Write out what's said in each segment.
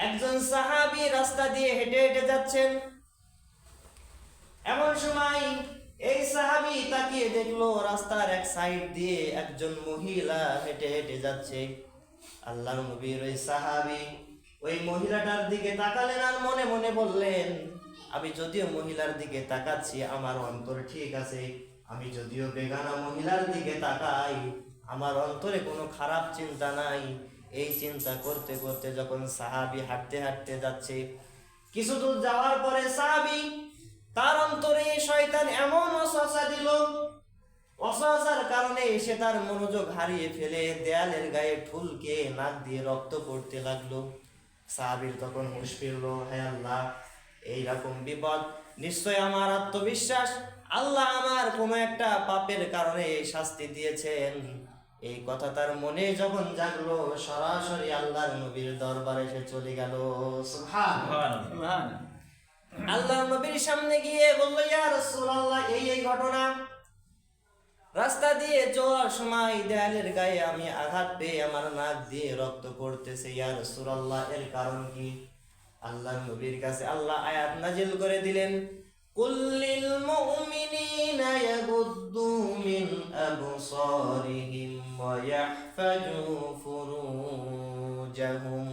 একজন সাহাবী রাস্তা দিয়ে হেঁটে হেঁটে যাচ্ছেন। এমন সময় এই সাহাবী তাকিয়ে দেখলো রাস্তার এক সাইড দিয়ে একজন মহিলা হেঁটে হেঁটে যাচ্ছে। আল্লাহর নবীর ওই সাহাবী ওই মহিলাটার দিকে তাকালেন আর মনে মনে বললেন, আমি যদিও মহিলার দিকে তাকাচ্ছি আমার অন্তর ঠিক আছে, আমি যদিও বেগানা মহিলার দিকে তাকাই আমার অন্তরে কোনো খারাপ চিন্তা নাই। এই চিন্তা করতে করতে যখন সাহাবী হাঁটতে হাঁটতে যাচ্ছে, কিছু দূর যাওয়ার পরে সাহাবী তার অন্তরে শয়তান এমন ওয়াসওয়াসা দিল, ওয়াসওয়াসার কারণে সে তার মনোযোগ হারিয়ে ফেলে দেয়ালের গায়ে ঠুলকে নাক দিয়ে রক্ত পড়তে লাগলো। সাহাবীর তখন হুঁশ ফিরল, হে আল্লাহ, এইরকম বিপদ নিশ্চয় আমার আত্মবিশ্বাস আল্লাহ আমার কোনো একটা পাপের কারণে শাস্তি দিয়েছেন। এই কথা তার মনে যখন জাগলো সরাসরি আল্লাহর নবীর দরবারে সে চলে গেল। সুবহানাল্লাহ। আল্লাহর নবীর সামনে গিয়ে বলল, ইয়া রাসূলুল্লাহ, এই ঘটনা। রাস্তা দিয়ে যাওয়ার সময় দেয়ালের গায়ে আমি আঘাত পেয়ে আমার নাক দিয়ে রক্ত পড়তেছে, ইয়া রাসূলুল্লাহ, এর কারণ কি? আল্লাহর নবীর কাছে আল্লাহ আয়াত নাজিল করে দিলেন, কুল্লিল মুমিনিনা ইয়াগুদ্দু মিন আবসারিহিম ওয়া ইয়াহফাজু ফুরুজাহুম।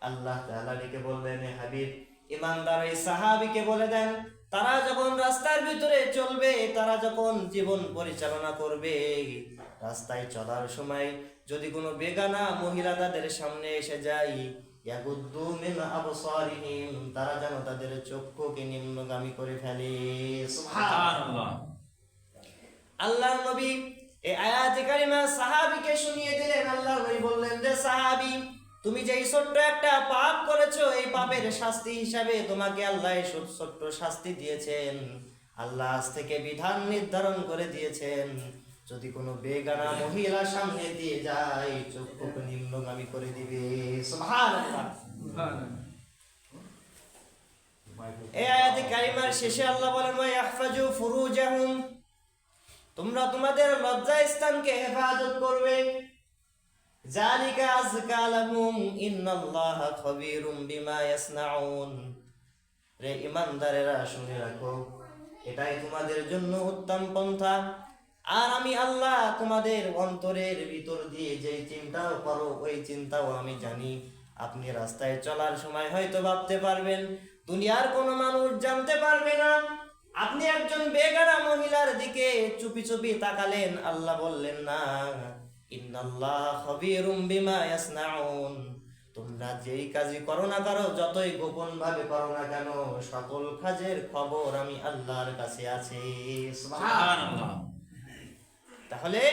আল্লাহ তাআলা ডেকে বললেন, হে হাবিব, ইমানদার এই সাহাবীকে বলে দেন, তারা যখন রাস্তার ভিতরে চলবে, তারা যখন জীবন পরিচালনা করবে, রাস্তায় চলার সময় যদি কোনো বেগানা মহিলা তাদের সামনে এসে যায়, ইয়াগুদ্দু মিন আবসারিহিম, তারা যেন তাদের চক্ষুকে নিম্নগামী করে ফেলে। সুবহানাল্লাহ। আল্লাহর নবী এই আয়াতে কারিমা সাহাবীকে শুনিয়ে দিলেন। আল্লাহর নবী বললেন যে, সাহাবী, তুমি যেই ছোট্ট একটা পাপ করেছো, এই পাপের শাস্তি হিসাবে তোমাকে আল্লাহ ছোট্ট শাস্তি দিয়েছেন। আল্লাহ আজ থেকে বিধান নির্ধারণ করে দিয়েছেন, যদি কোনো বেগানা মহিলা সামনে দিয়ে যায় চক্ষুকে নিম্নগামী করে দিবে। সুবহানাল্লাহ। এই আয়াতে কারিমার শেষে আল্লাহ বলেন, ওয়া ইয়াহফাজু ফুরুজাহুম, তোমরা তোমাদের লজ্জা স্থানকে হেফাজত করবে। যালিকা আযকা লাহুম ইন্নাল্লাহা খাবীরুম বিমা ইয়াসনাউন। রে ঈমানদারেরা, শুনে রাখো, এটাই তোমাদের জন্য উত্তম পন্থা। আর আমি আল্লাহ তোমাদের অন্তরের ভিতর দিয়ে যে চিন্তাও করো, ওই চিন্তাও আমি জানি। আপনি রাস্তায় চলার সময় হয়তো ভাবতে পারবেন, দুনিয়ার কোনো মানুষ জানতে পারবে না আপনি একজন বেগানা মহিলার দিকে চুপি চুপি তাকালেন। আল্লাহ বললেন, না, ইন্নাল্লাহ খাবীরুম বিমা ইয়াসনাউন, তোমরা যেই কাজই করো না করো, যতই গোপন ভাবে করো না কেন, সকল কাজের খবর আমি আল্লাহর কাছে আছে। সুবহানাল্লাহ। তাহলে